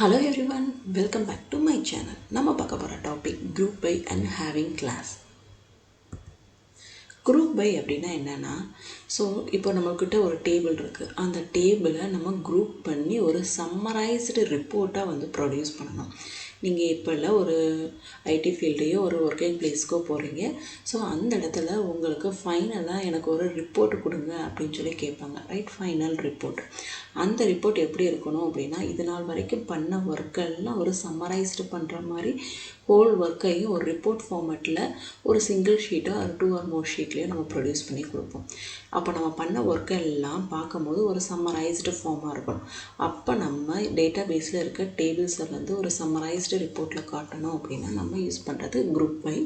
Hello everyone, welcome back to my channel. நம்ம பார்க்க போகிற topic group by and having class. Group by அப்படின்னா என்னென்னா, ஸோ இப்போ நம்மக்கிட்ட ஒரு டேபிள் இருக்குது. அந்த டேபிளை நம்ம குரூப் பண்ணி ஒரு சம்மரைஸ்டு ரிப்போர்ட்டாக ப்ரொடியூஸ் பண்ணணும். நீங்கள் இப்போ இல்லை ஒரு ஐடி ஃபீல்டையோ ஒரு ஒர்க்கிங் பிளேஸ்க்கோ போகிறீங்க. ஸோ அந்த இடத்துல உங்களுக்கு ஃபைனலாக எனக்கு ஒரு ரிப்போர்ட் கொடுங்க அப்படின்னு சொல்லி கேட்பாங்க, ரைட்? Final report. அந்த ரிப்போர்ட் எப்படி இருக்கணும் அப்படின்னா, இது நாள் வரைக்கும் பண்ண ஒர்க்கெல்லாம் ஒரு சம்மரைஸ்டு பண்ணுற மாதிரி ஹோல் ஒர்க்கையும் ஒரு ரிப்போர்ட் ஃபார்மேட்டில் ஒரு சிங்கிள் ஷீட்டோ ஒரு 2 or more ஷீட்லேயோ நம்ம ப்ரொடியூஸ் பண்ணி கொடுப்போம். அப்போ நம்ம பண்ண ஒர்க்கெல்லாம் பார்க்கும்போது ஒரு சம்மரைஸ்டு ஃபார்மாக இருக்கணும். அப்போ நம்ம டேட்டா பேஸில் இருக்க டேபிள்ஸை ஒரு சம்மரைஸ்டு ரிப்போர்ட்டில் காட்டணும் அப்படின்னா நம்ம யூஸ் பண்ணுறது குரூப் பை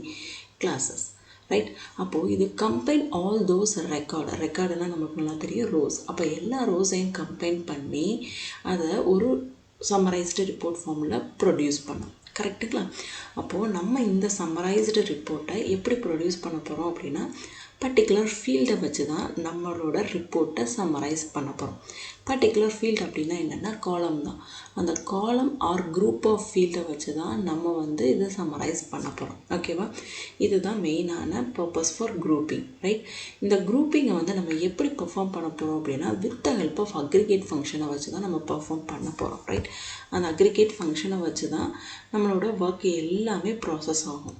கிளாஸஸ், ரைட்? அப்போது இது கம்பைன் ஆல் தோஸ் ரெக்கார்டுனா நமக்கு நல்லா தெரியும் ரோஸ். அப்போ எல்லா ரோஸையும் கம்பைன் பண்ணி அதை ஒரு சம்மரைஸ்டு ரிப்போர்ட் ஃபார்மில் ப்ரொடியூஸ் பண்ணோம், கரெக்டுங்களா? அப்போது நம்ம இந்த சம்மரைஸ்டு ரிப்போர்ட்டை எப்படி ப்ரொடியூஸ் பண்ண போகிறோம் அப்படின்னா, பர்டிகுலர் ஃபீல்டை வச்சு தான் நம்மளோட ரிப்போர்ட்டை சம்மரைஸ் பண்ண போகிறோம். பர்டிகுலர் ஃபீல்டு அப்படின்னா என்னென்னா காலம் தான். அந்த காலம் ஆர் குரூப் ஆஃப் ஃபீல்டை வச்சு தான் நம்ம இதை சம்மரைஸ் பண்ண போகிறோம், ஓகேவா? இதுதான் மெயினான பர்பஸ் ஃபார் குரூப்பிங், ரைட்? இந்த குரூப்பிங்கை நம்ம எப்படி பெர்ஃபார்ம் பண்ண போகிறோம் அப்படின்னா, with the help of aggregate ஃபங்க்ஷனை வச்சு தான் நம்ம பெர்ஃபார்ம் பண்ண போகிறோம், ரைட்? அந்த அக்ரிகேட் ஃபங்க்ஷனை வச்சு தான் நம்மளோட ஒர்க் எல்லாமே ப்ராசஸ் ஆகும்.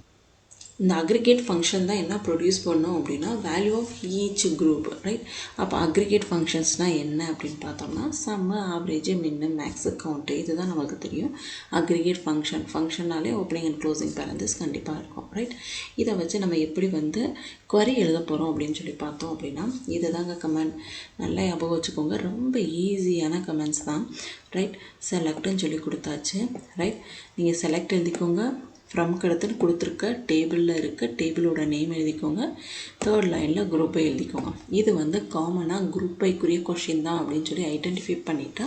இந்த அக்ரிகேட் ஃபங்க்ஷன் தான் என்ன ப்ரொடியூஸ் பண்ணோம் அப்படின்னா, value of each group, right? அப்போ அக்ரிகேட் ஃபங்க்ஷன்ஸ்னால் என்ன அப்படின்னு பார்த்தோம்னா, sum, average, min, max, count, இதுதான் நமக்கு தெரியும் அக்ரிகேட் ஃபங்க்ஷன்னாலே ஓப்பனிங் அண்ட் க்ளோசிங் பேரந்தஸ் கண்டிப்பாக இருக்கும், ரைட்? இதை வச்சு நம்ம எப்படி query எழுத போகிறோம் அப்படின்னு சொல்லி பார்த்தோம் அப்படின்னா, இதை தாங்க கமெண்ட். நல்லா ஞாபகம் வச்சுக்கோங்க, ரொம்ப ஈஸியான கமெண்ட்ஸ் தான், ரைட்? செலக்ட்னு சொல்லி கொடுத்தாச்சு, ரைட்? நீங்கள் செலக்ட் எழுதிக்கோங்க. ஃப்ரம் கடத்துன்னு கொடுத்துருக்க டேபிளில் இருக்க டேபிளோட நேம் எழுதிக்கோங்க. 3rd லைனில் குரூப் பை எழுதிக்கோங்க. இது காமனாக குரூப் பைக்குரிய கொஷின் தான் அப்படின்னு சொல்லி ஐடென்டிஃபை பண்ணிட்டா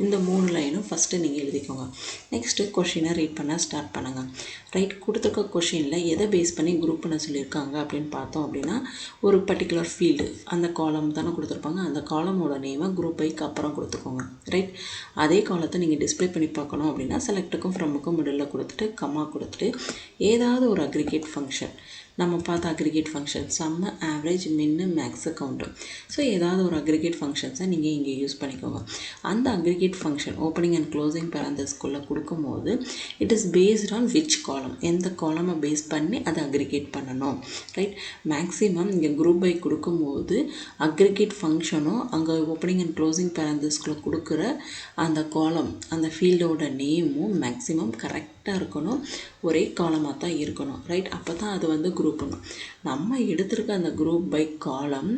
இந்த 3 லைனும் ஃபஸ்ட்டு நீங்கள் எழுதிக்கோங்க. நெக்ஸ்ட்டு கொஷினை ரீட் பண்ண ஸ்டார்ட் பண்ணுங்கள், ரைட்? கொடுத்துருக்க கொஷினில் எதை பேஸ் பண்ணி குரூப் பண்ண சொல்லியிருக்காங்க அப்படின்னு பார்த்தோம் அப்படின்னா, ஒரு பர்டிகுலர் ஃபீல்டு அந்த காலம் தானே கொடுத்துருப்பாங்க. அந்த காலமோட நேமை குரூப் பைக்கு அப்புறம் கொடுத்துக்கோங்க, ரைட்? அதே காலத்தை நீங்கள் டிஸ்பிளே பண்ணி பார்க்கணும் அப்படின்னா, செலக்ட்டுக்கும் ஃப்ரம்முக்கும் மிடில் கொடுத்துட்டு கம்மா கொடுத்துட்டு ஏதாவது ஒரு அக்ரிகேட் ஃபங்க்ஷன், நம்ம பார்த்த aggregate function sum, average, min, max, count, so ஏதாவது ஒரு அக்ரிகேட் ஃபங்க்ஷன்ஸை நீங்கள் இங்கே யூஸ் பண்ணிக்கோங்க. அந்த aggregate function opening and closing பேரந்தஸ்குள்ளே கொடுக்கும்போது it is based on which column, எந்த காலமை பேஸ் பண்ணி அதை அக்ரிகேட் பண்ணணும், ரைட்? மேக்ஸிமம் இங்கே குரூப் பை கொடுக்கும்போது அக்ரிகேட் ஃபங்க்ஷனும் அங்கே ஓப்பனிங் அண்ட் க்ளோசிங் பேரந்தஸ்குள்ளே கொடுக்குற அந்த காலம் அந்த ஃபீல்டோட நேமும் மேக்ஸிமம் கரெக்டாக இருக்கணும், ஒரே காலமாக தான் இருக்கணும், ரைட்? அப்போ தான் அது குரூப் பண்ணும். நம்ம எடுத்திருக்க அந்த குரூப் பை காலம்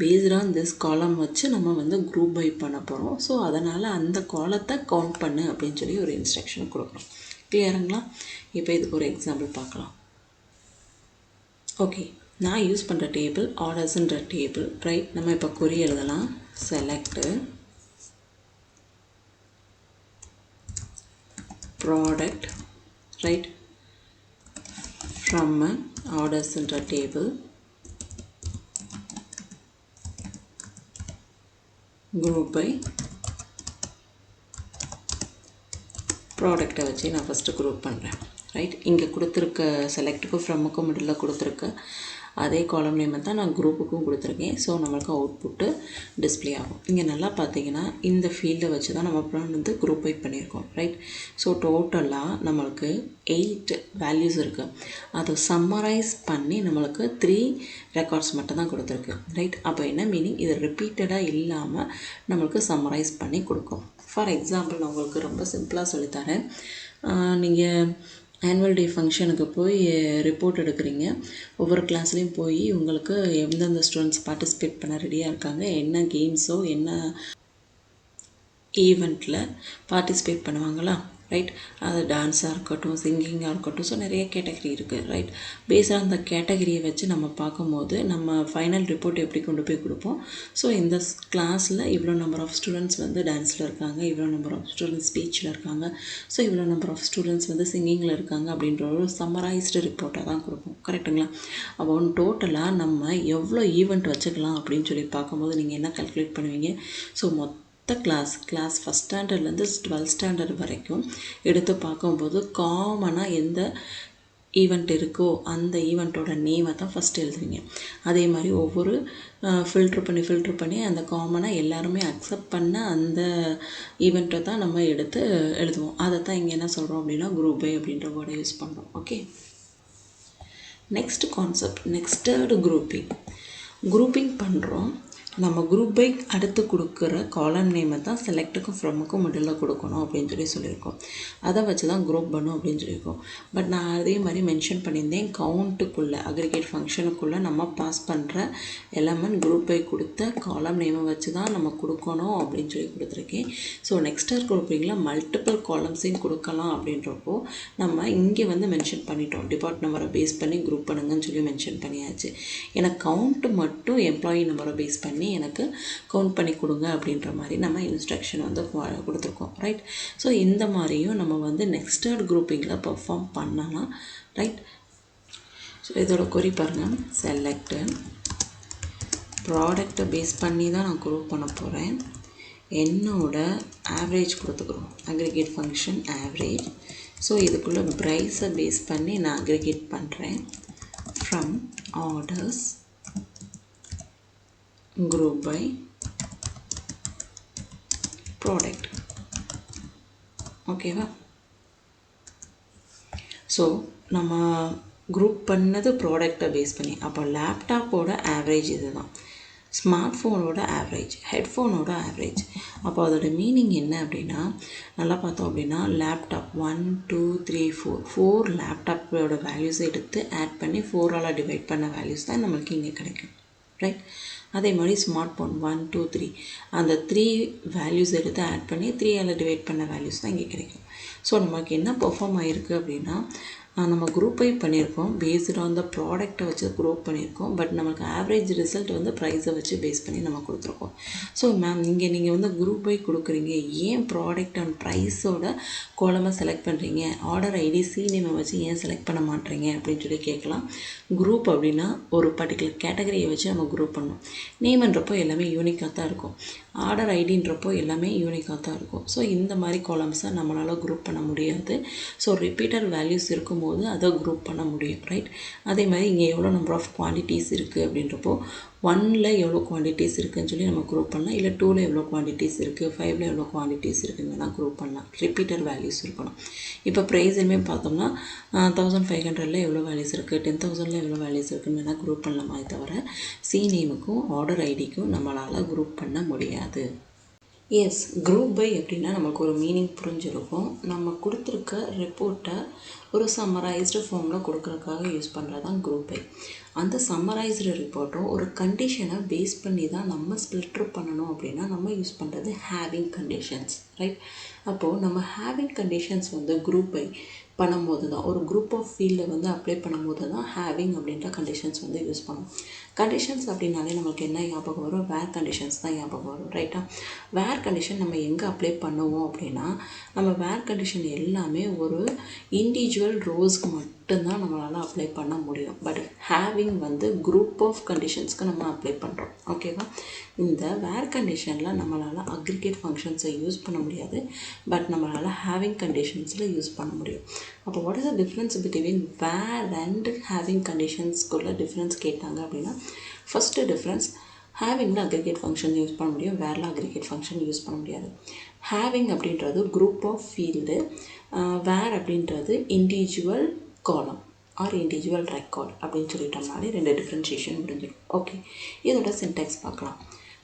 பேஸ்ட் ஆன் திஸ் காலம் வச்சு நம்ம குரூப் பை பண்ண போகிறோம். ஸோ அதனால் அந்த காலத்தை கவுண்ட் பண்ணு அப்படின்னு சொல்லி ஒரு இன்ஸ்ட்ரக்ஷன் கொடுக்குறோம். கிளியருங்களா? இப்போ இதுக்கு ஒரு எக்ஸாம்பிள் பார்க்கலாம். ஓகே, நான் யூஸ் பண்ணுற டேபிள் ஆர்டர்ஸ்ன்ற டேபிள், ரைட்? நம்ம இப்போ query எழுதலாம். Select product, right, from orders in the table, group by ப்ராடக்டை வச்சு நான் ஃபஸ்ட்டு குரூப் பண்ணுறேன், ரைட்? இங்கே கொடுத்துருக்க செலக்ட்டுக்கும் ஃப்ரம்முக்கும் மிடில் கொடுத்துருக்க அதே காலம் நேமை தான் நான் குரூப்புக்கும் கொடுத்துருக்கேன். ஸோ நம்மளுக்கு அவுட்புட்டு டிஸ்பிளே ஆகும். இங்கே நல்லா பார்த்தீங்கன்னா இந்த ஃபீல்டை வச்சு தான் நம்ம அப்புறம் குரூப் பை பண்ணியிருக்கோம், ரைட்? ஸோ டோட்டலாக நம்மளுக்கு 8 வேல்யூஸ் இருக்குது. அதை சம்மரைஸ் பண்ணி நம்மளுக்கு 3 ரெக்கார்ட்ஸ் மட்டும் தான் கொடுத்துருக்கு, ரைட்? அப்போ என்ன மீனிங், இது ரிப்பீட்டடாக இல்லாமல் நம்மளுக்கு சம்மரைஸ் பண்ணி கொடுக்கும். ஃபார் எக்ஸாம்பிள் நான் உங்களுக்கு ரொம்ப சிம்பிளாக சொல்லித்தரேன். நீங்கள் ஆனுவல் டே ஃபங்க்ஷனுக்கு போய் ரிப்போர்ட் எடுக்கிறீங்க. ஒவ்வொரு கிளாஸ்லேயும் போய் உங்களுக்கு எந்தெந்த ஸ்டூடெண்ட்ஸ் பார்ட்டிசிபேட் பண்ண ரெடியாக இருக்காங்க, என்ன கேம்ஸோ என்ன ஈவெண்ட்டில் பார்ட்டிசிபேட் பண்ணுவாங்களா, ரைட்? அது டான்ஸாக இருக்கட்டும், சிங்கிங்காக இருக்கட்டும், ஸோ நிறைய கேட்டகரி இருக்குது, ரைட்? பேஸாக அந்த கேட்டகரியை வச்சு நம்ம பார்க்கும்போது நம்ம ஃபைனல் ரிப்போர்ட் எப்படி கொண்டு போய் கொடுப்போம். ஸோ இந்த கிளாஸில் இவ்வளோ நம்பர் ஆஃப் ஸ்டூடெண்ட்ஸ் டான்ஸில் இருக்காங்க, இவ்வளோ நம்பர் ஆஃப் ஸ்டூடெண்ட்ஸ் ஸ்பீச்சில் இருக்காங்க, ஸோ இவ்வளோ நம்பர் ஆஃப் ஸ்டூடெண்ட்ஸ் சிங்கிங்கில் இருக்காங்க அப்படின்ற ஒரு சம்மரைஸ்டு ரிப்போர்ட்டாக தான் கொடுப்போம், கரெக்டுங்களா? அப்போ டோட்டலாக நம்ம எவ்வளோ ஈவெண்ட் வச்சுக்கலாம் அப்படின்னு சொல்லி பார்க்கும்போது நீங்கள் என்ன கால்குலேட் பண்ணுவீங்க? ஸோ மொத்த கிளாஸ் ஃபஸ்ட் ஸ்டாண்டர்ட்லேருந்து 12th ஸ்டாண்டர்ட் வரைக்கும் எடுத்து பார்க்கும்போது காமனாக எந்த ஈவெண்ட் இருக்கோ அந்த ஈவெண்ட்டோட நேமை தான் ஃபஸ்ட்டு எழுதுவீங்க. அதே மாதிரி ஒவ்வொரு ஃபில்ட்ரு பண்ணி அந்த காமனாக எல்லாருமே அக்செப்ட் பண்ண அந்த ஈவெண்ட்டை தான் நம்ம எடுத்து எழுதுவோம். அதை தான் இங்கே என்ன சொல்கிறோம் அப்படின்னா குரூப் பை அப்படின்ற வேர்டை யூஸ் பண்ணுறோம். ஓகே, நெக்ஸ்ட் கான்செப்ட், நெக்ஸ்டட் குரூப்பிங் பண்ணுறோம். நம்ம குரூப் பை அடுத்து கொடுக்குற காலம் நேமை தான் செலக்டுக்கும் ஃப்ரம்முக்கும் மிடில் கொடுக்கணும் அப்படின்னு சொல்லியிருக்கோம். அதை வச்சு தான் குரூப் பண்ணும் அப்படின்னு சொல்லியிருக்கோம். பட் நான் அதே மாதிரி மென்ஷன் பண்ணியிருந்தேன், கவுண்ட்டுக்குள்ளே அக்ரிகேட் ஃபங்க்ஷனுக்குள்ளே நம்ம பாஸ் பண்ணுற எலமெண்ட் குரூப் பை கொடுத்த காலம் நேமை வச்சு தான் நம்ம கொடுக்கணும் அப்படின்னு சொல்லி கொடுத்துருக்கேன். ஸோ நெக்ஸ்டர் குரூப்பிங்கில் மல்டிபிள் காலம்ஸையும் கொடுக்கலாம் அப்படின்றப்போ நம்ம இங்கே வந்து மென்ஷன் பண்ணிட்டோம், டிபார்ட் நம்பரை பேஸ் பண்ணி குரூப் பண்ணுங்கன்னு சொல்லி மென்ஷன் பண்ணியாச்சு. ஏன்னா கவுண்ட்டு மட்டும் எம்ப்ளாயி நம்பரை பேஸ் பண்ணி எனக்கு கவுண்ட் பண்ணி கொடுங்க அப்படின்ற மாதிரி நம்ம இன்ஸ்ட்ரக்ஷன் வந்து கொடுத்துருக்கோம். ரைட், ஸோ இந்த மாதிரியும் நம்ம வந்து நெக்ஸ்டட் குரூப்பிங்கில் பெர்ஃபார்ம் பண்ணலாம். ரைட், ஸோ இதோட கொரி பாருங்கள், செலக்டு ப்ராடக்டை பேஸ் பண்ணி தான் நான் குரூப் பண்ண போகிறேன். என்னோட ஆவரேஜ் கொடுத்துக்கிறோம், அக்ரிகேட் ஃபங்க்ஷன் ஆவரேஜ். ஸோ இதுக்குள்ளே ப்ரைஸை பேஸ் பண்ணி நான் அக்ரிகேட் பண்ணுறேன். From orders group by product. ஓகேவா? ஸோ நம்ம குரூப் பண்ணது ப்ராடக்டை பேஸ் பண்ணி. அப்போ லேப்டாப்போட ஆவரேஜ் இது தான், ஸ்மார்ட் ஃபோனோட ஆவரேஜ், ஹெட்ஃபோனோட ஆவரேஜ். அப்போ அதோட மீனிங் என்ன அப்படின்னா, நல்லா பார்த்தோம் அப்படின்னா லேப்டாப் 1 2 3 4 லேப்டாப்போட வேல்யூஸை எடுத்து ஆட் பண்ணி 4ஆல் டிவைட் பண்ண வேல்யூஸ் தான் நம்மளுக்கு இங்கே கிடைக்கும். ரைட், அதே மாதிரி ஸ்மார்ட் ஃபோன் 1 2 3 அந்த 3 வேல்யூஸ் எடுத்து ஆட் பண்ணி 3ஆல் டிவைட் பண்ண வேல்யூஸ் தான் இங்கே கிடைக்கும். ஸோ நமக்கு என்ன பெர்ஃபார்ம் ஆகிருக்கு அப்படின்னா, நம்ம குரூப் பை பண்ணியிருக்கோம், பேஸ்டு ஆன் த ப்ராடக்டை வச்சு குரூப் பண்ணியிருக்கோம். பட் நமக்கு ஆவரேஜ் ரிசல்ட் வந்து ப்ரைஸை வச்சு பேஸ் பண்ணி நம்ம கொடுத்துருக்கோம். ஸோ மேம் நீங்கள் வந்து குரூப் பை கொடுக்குறீங்க, ஏன் ப்ராடக்ட் அண்ட் ப்ரைஸோட கோலமாக செலக்ட் பண்ணுறீங்க, ஆர்டர் ஐடி சி நேமை வச்சு ஏன் செலக்ட் பண்ண மாட்டேறீங்க அப்படின்னு சொல்லி கேட்கலாம். குரூப் அப்படின்னா ஒரு பர்டிகுலர் கேட்டகரியை வச்சு நம்ம குரூப் பண்ணோம். நேம்ன்றப்போ எல்லாமே யூனிக்காக தான் இருக்கும், ஆர்டர் ஐடின்றப்போ எல்லாமே யூனிக்காக தான் இருக்கும். ஸோ இந்த மாதிரி காலம்ஸை நம்மளால் குரூப் பண்ண முடியாது. ஸோ ரிப்பீட்டட் வேல்யூஸ் இருக்கும்போது அதை குரூப் பண்ண முடியும். ரைட், அதே மாதிரி இங்கே எவ்வளோ நம்பர் ஆஃப் குவான்டிட்டிஸ் இருக்குது அப்படின்றப்போ 1ல் எவ்வளோ குவான்டிட்டிஸ் இருக்குதுன்னு சொல்லி நம்ம குரூப் பண்ணலாம். இல்லை 2ல் எவ்வளோ குவான்டிட்டிஸ் இருக்குது, 5ல் எவ்வளோ குவான்டிட்டிஸ் இருக்குதுன்னு வேணால் குரூப் பண்ணலாம். ரிப்பீட்டட் வேல்யூஸ் இருக்கணும். இப்போ ப்ரைஸுமே பார்த்தோம்னா 1500ல் எவ்வளோ வேல்யூஸ் இருக்குது, 10,000ல் எவ்வளோ வேல்யூஸ் இருக்குதுன்னு வேணால் குரூப் பண்ணலாமே தவிர சி நேமுக்கும் ஆர்டர் ஐடிக்கும் நம்மளால் குரூப் பண்ண முடியாது. எஸ், குரூப் பை அப்படின்னா நமக்கு ஒரு மீனிங் புரிஞ்சிருக்கும். நம்ம கொடுத்துருக்க ரிப்போர்ட்டை ஒரு சம்மரைஸ்டு ஃபார்மில் கொடுக்குறதுக்காக யூஸ் பண்ணுறது தான் குரூப் பை. அந்த சம்மரைஸ்டு ரிப்போர்ட்டும் ஒரு கண்டிஷனை பேஸ் பண்ணி தான் நம்ம ஸ்பில்ட்ரு பண்ணணும் அப்படின்னா நம்ம யூஸ் பண்ணுறது ஹேவிங் கண்டிஷன்ஸ். ரைட், அப்போது நம்ம ஹேவிங் கண்டிஷன்ஸ் வந்து குரூப் பை பண்ணும்போது தான், ஒரு குரூப் ஆஃப் ஃபீல்டில் வந்து அப்ளை பண்ணும்போது தான் ஹேவிங் அப்படின்ற கண்டிஷன்ஸ் வந்து யூஸ் பண்ணுவோம். கண்டிஷன்ஸ் அப்படின்னாலே நமக்கு என்ன ஞாபகம் வரும், வேர் கண்டிஷன்ஸ் தான் ஞாபகம் வரும். ரைட்டா, வேர் கண்டிஷன் நம்ம எங்கே அப்ளை பண்ணுவோம் அப்படின்னா, நம்ம வேர் கண்டிஷன் எல்லாமே ஒரு இண்டிவிஜுவல் ரோஸ்க்கு மட்டும்தான் நம்மளால் அப்ளை பண்ண முடியும். பட் ஹேவிங் வந்து குரூப் ஆஃப் கண்டிஷன்ஸ்க்கு நம்ம அப்ளை பண்ணுறோம். ஓகேவா, இந்த வேர் கண்டிஷனில் நம்மளால் அக்ரிகேட் ஃபங்க்ஷன்ஸை யூஸ் பண்ண முடியாது, பட் நம்மளால் ஹேவிங் கண்டிஷன்ஸில் யூஸ் பண்ண முடியும். அப்போ what is the difference between where and having கண்டிஷன்ஸ்க்குள்ள டிஃப்ரென்ஸ் கேட்டாங்க அப்படின்னா, ஃபஸ்ட்டு டிஃப்ரென்ஸ், ஹேவிங்கில் அக்ரிகேட் ஃபங்க்ஷன் யூஸ் பண்ண முடியும், வேரில் அக்ரிகேட் ஃபங்க்ஷன் யூஸ் பண்ண முடியாது. ஹேவிங் அப்படின்றது குரூப் ஆஃப் ஃபீல்டு, வேர் அப்படின்றது இண்டிவிஜுவல் காலம் ஆர் இண்டிவிஜுவல் ரெக்கார்ட் அப்படின்னு சொல்லிட்டோம்னாலே 2 டிஃப்ரென்ஷியேஷன் முடிஞ்சிடும். ஓகே, இதோட சின்டாக்ஸ் பார்க்கலாம்.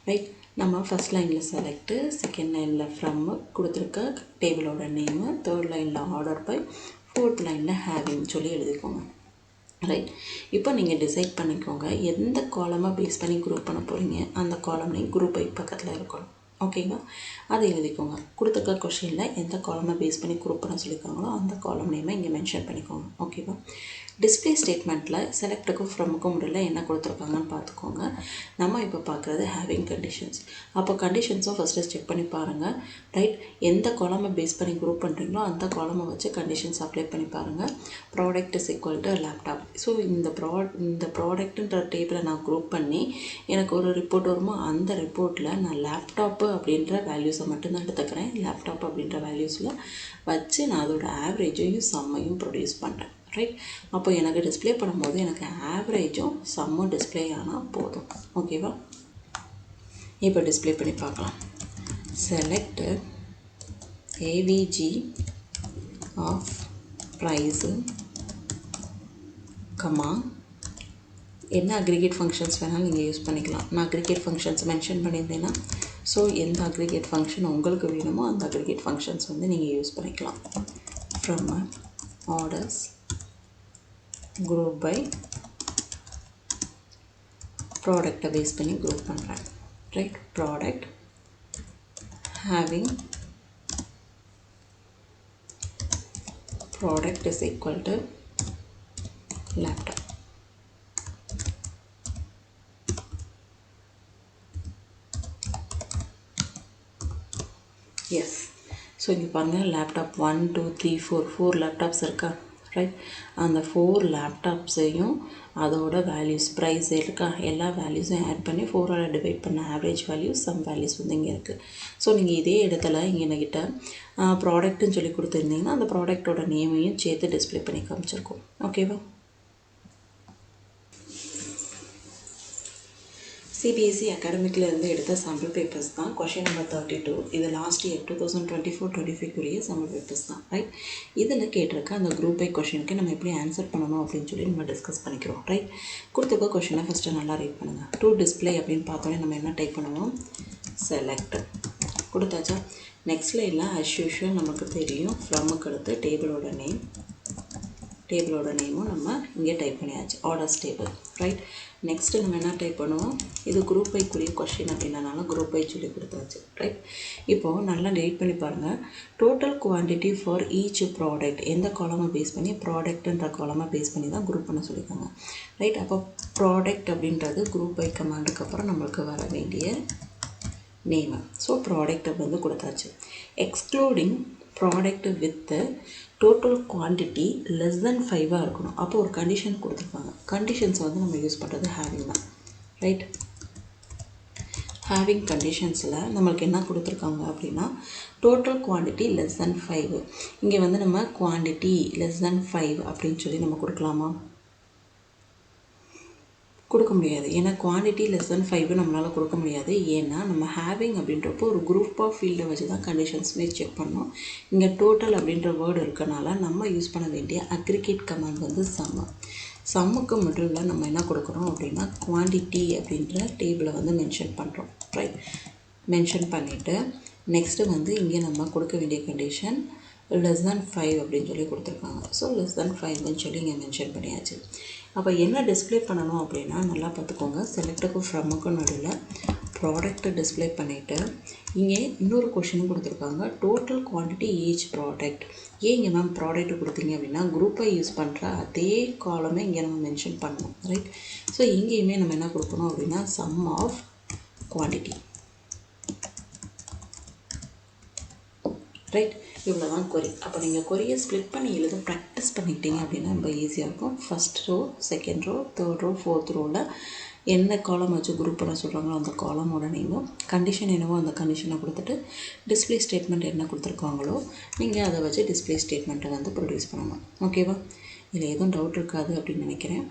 ரைட், நம்ம ஃபஸ்ட் லைனில் செலக்ட்டு, செகண்ட் லைனில் ஃப்ரம் கொடுத்துருக்க டேபிளோட நேமு, தேர்ட் லைனில் ஆர்டர் பை, ஃபோர்த் லைனில் ஹேவிங் சொல்லி எழுதிக்கோங்க. ரைட், இப்போ நீங்கள் டிசைட் பண்ணிக்கோங்க எந்த காலமாக பேஸ் பண்ணி குரூப் பண்ண போகிறீங்க. அந்த காலம் நேம் குரூப் பை பக்கத்தில் இருக்கணும். ஓகேங்களா, அதை எழுதிக்கோங்க. கொடுத்துருக்க கொஷினில் எந்த காலமாக பேஸ் பண்ணி குரூப் பண்ண சொல்லியிருக்காங்களோ அந்த காலம் நேமை இங்கே மென்ஷன் பண்ணிக்கோங்க. ஓகேவா, டிஸ்பிளே ஸ்டேட்மெண்ட்டில் செலக்டுக்கும் ஃப்ரம்முக்கும் முடியல என்ன கொடுத்துருக்காங்கன்னு பார்த்துக்கோங்க. நம்ம இப்போ பார்க்குறது ஹேவிங் கண்டிஷன்ஸ். அப்போ கண்டிஷன்ஸும் ஃபஸ்ட்டு செக் பண்ணி பாருங்கள். ரைட், எந்த காலமை பேஸ் பண்ணி குரூப் பண்ணுறீங்களோ அந்த காலமை வச்சு கண்டிஷன்ஸ் அப்ளை பண்ணி பாருங்கள். Product is equal to laptop. So இந்த ப்ராடக்ட்டுன்ற டேபிளை நான் குரூப் பண்ணி எனக்கு ஒரு ரிப்போர்ட் வருமோ அந்த ரிப்போர்ட்டில் நான் லேப்டாப்பு அப்படின்ற வேல்யூஸை மட்டும்தான் எடுத்துக்கிறேன். லேப்டாப் அப்படின்ற வேல்யூஸில் வச்சு நான் அதோட ஆவரேஜையும் சம்மையும் ப்ரொடியூஸ் பண்ணுறேன். ரைட். அப்போ எனக்கு டிஸ்பிளே பண்ணும்போது எனக்கு ஆவரேஜும் சம்மும் டிஸ்பிளே ஆனால் போதும். ஓகேவா? இப்போ டிஸ்பிளே பண்ணி பார்க்கலாம். Select AVG of price comma என்ன அக்ரிகேட் ஃபங்க்ஷன்ஸ் வேணாலும் நீங்கள் யூஸ் பண்ணிக்கலாம். நான் அக்ரிகேட் ஃபங்க்ஷன்ஸ் மென்ஷன் பண்ணியிருந்தேன்னா ஸோ எந்த அக்ரிகேட் ஃபங்க்ஷன் உங்களுக்கு வேணுமோ அந்த அக்ரிகேட் ஃபங்க்ஷன்ஸ் வந்து நீங்கள் யூஸ் பண்ணிக்கலாம். ஃப்ரம் ஆர்டர்ஸ் குரூப் பை ப்ராடக்டை பேஸ் பண்ணி குரூப் பண்ணுறேன். Right. Product having product is equal to laptop. Yes. So இங்கே பாருங்கள், லேப்டாப் 1 2 3 4 லேப்டாப்ஸ் இருக்கா? ரைட். அந்த 4 லேப்டாப்ஸையும் அதோட வேல்யூஸ் ப்ரைஸ் இருக்கா, எல்லா வேல்யூஸையும் ஆட் பண்ணி 4ஆல் டிவைட் பண்ண ஆவரேஜ் வேல்யூஸ் சம் வேல்யூஸ் வந்து இங்கே இருக்குது. ஸோ நீங்கள் இதே இடத்துல இங்கே என்கிட்ட ப்ராடக்ட்டுன்னு சொல்லி கொடுத்துருந்தீங்கன்னா அந்த ப்ராடக்டோட நேமையும் சேர்த்து டிஸ்பிளே பண்ணி காமிச்சிருக்கோம். ஓகேவா? சிபிஎஸ்சி அகாடமிக்கிலேருந்து எடுத்த சாம்பிள் பேப்பர்ஸ் தான். Question number 32. இது லாஸ்ட் இயர் 2024-25 சாம்பிள் பேப்பர்ஸ் தான். ரைட். இதில் கேட்டிருக்க அந்த குரூப் பை கொஷினுக்கு நம்ம எப்படி ஆன்சர் பண்ணணும் அப்படின்னு சொல்லி நம்ம டிஸ்கஸ் பண்ணிக்கிறோம். ரைட். கொடுத்துருக்க கொஷினை ஃபஸ்ட்டு நல்லா ரீட் பண்ணுங்கள். டு டிஸ்பிளே அப்படின்னு பார்த்தோன்னே நம்ம என்ன டைப் பண்ணுவோம்? செலக்ட் கொடுத்தாச்சா? நெக்ஸ்ட் லைனில் அஸ் யூஷுவல் நமக்கு தெரியும் ஃப்ரம்முக்கு அடுத்து டேபிளோட நேமும் நம்ம இங்கே டைப் பண்ணியாச்சு. Orders table. ரைட். நெக்ஸ்ட்டு நம்ம என்ன டைப் பண்ணுவோம்? இது குரூப் பைக்குரிய கொஷின் அப்படின்றனால குரூப் பை சொல்லி கொடுத்தாச்சு. ரைட். இப்போது நல்லா ரீட் பண்ணி பாருங்கள். Total quantity for each product எந்த காலமை பேஸ் பண்ணி? ப்ராடக்ட்ன்ற காலமை பேஸ் பண்ணி தான் குரூப் பண்ண சொல்லியிருக்காங்க. ரைட். அப்போ ப்ராடக்ட் அப்படின்றது குரூப் பை கமாண்டுக்கு அப்புறம் நம்மளுக்கு வர வேண்டிய நேமு. ஸோ ப்ராடக்ட் வந்து கொடுத்தாச்சு. Excluding product with total quantity less than 5 இருக்கணும். அப்போ ஒரு கண்டிஷன் கொடுத்துருப்பாங்க. கண்டிஷன்ஸ் வந்து நம்ம யூஸ் பண்ணுறது ஹேவிங் தான். ரைட். ஹேவிங் கண்டிஷன்ஸில் நம்மளுக்கு என்ன கொடுத்துருக்காங்க அப்படின்னா டோட்டல் குவான்டிட்டி லெஸ் தென் 5. இங்கே வந்து நம்ம குவான்டிட்டி லெஸ் தென் 5 அப்படின்னு சொல்லி நம்ம கொடுக்கலாமா? கொடுக்க முடியாது. ஏன்னா குவான்டிட்டி லெஸ் தென் 5 நம்மளால் கொடுக்க முடியாது. ஏன்னா நம்ம ஹேவிங் அப்படின்றப்போ ஒரு குரூப் ஆஃப் ஃபீல்டை வச்சு தான் கண்டிஷன்ஸுமே செக் பண்ணோம். இங்கே டோட்டல் அப்படின்ற வேர்டு இருக்கனால நம்ம யூஸ் பண்ண வேண்டிய அக்ரிகேட் கமாண்ட் வந்து சம்முக்கு மிடில் நம்ம என்ன கொடுக்குறோம் அப்படின்னா குவான்டிட்டி அப்படின்ற டேபிளை வந்து மென்ஷன் பண்ணுறோம். ரைட். மென்ஷன் பண்ணிவிட்டு நெக்ஸ்ட்டு வந்து இங்கே நம்ம கொடுக்க வேண்டிய கண்டிஷன் லெஸ் தென் 5 அப்படின்னு சொல்லி கொடுத்துருக்காங்க. ஸோ லெஸ் தென் 5ன்னு சொல்லி இங்கே மென்ஷன் பண்ணியாச்சு. அப்போ என்ன டிஸ்பிளே பண்ணணும் அப்படின்னா நல்லா பார்த்துக்கோங்க. செலக்டுக்கும் ஃப்ரம்முக்கும் நடுவில் ப்ராடக்ட்டை டிஸ்பிளே பண்ணிவிட்டு இங்கே இன்னொரு கொஷினும் கொடுத்துருக்காங்க. Total quantity each product. ஏன் இங்கே மேம் ப்ராடக்ட் கொடுத்தீங்க அப்படின்னா குரூப்பை யூஸ் பண்ணுற அதே காலமே இங்கே நம்ம மென்ஷன் பண்ணணும். ரைட். ஸோ இங்கேயுமே நம்ம என்ன கொடுக்கணும் அப்படின்னா சம் ஆஃப் குவான்டிட்டி. ரைட். இவ்வளோ தான் கொரி. அப்போ நீங்கள் கொரியை ஸ்ப்ளிட் பண்ணி எழுத ப்ராக்டிஸ் பண்ணிக்கிட்டீங்க அப்படின்னா ரொம்ப ஈஸியாக இருக்கும். First row, second row, third row, fourth ரோவில் என்ன காலம் வச்சு குரூப் பண்ண சொல்கிறாங்களோ அந்த காலமோட நேமும் கண்டிஷன் என்னவோ அந்த கண்டிஷனை கொடுத்துட்டு டிஸ்பிளே ஸ்டேட்மெண்ட் என்ன கொடுத்துருக்காங்களோ நீங்கள் அதை வச்சு டிஸ்பிளே ஸ்டேட்மெண்ட்டை வந்து ப்ரொடியூஸ் பண்ணணும். ஓகேவா? இதில் எதுவும் டவுட் இருக்காது அப்படின்னு நினைக்கிறேன்.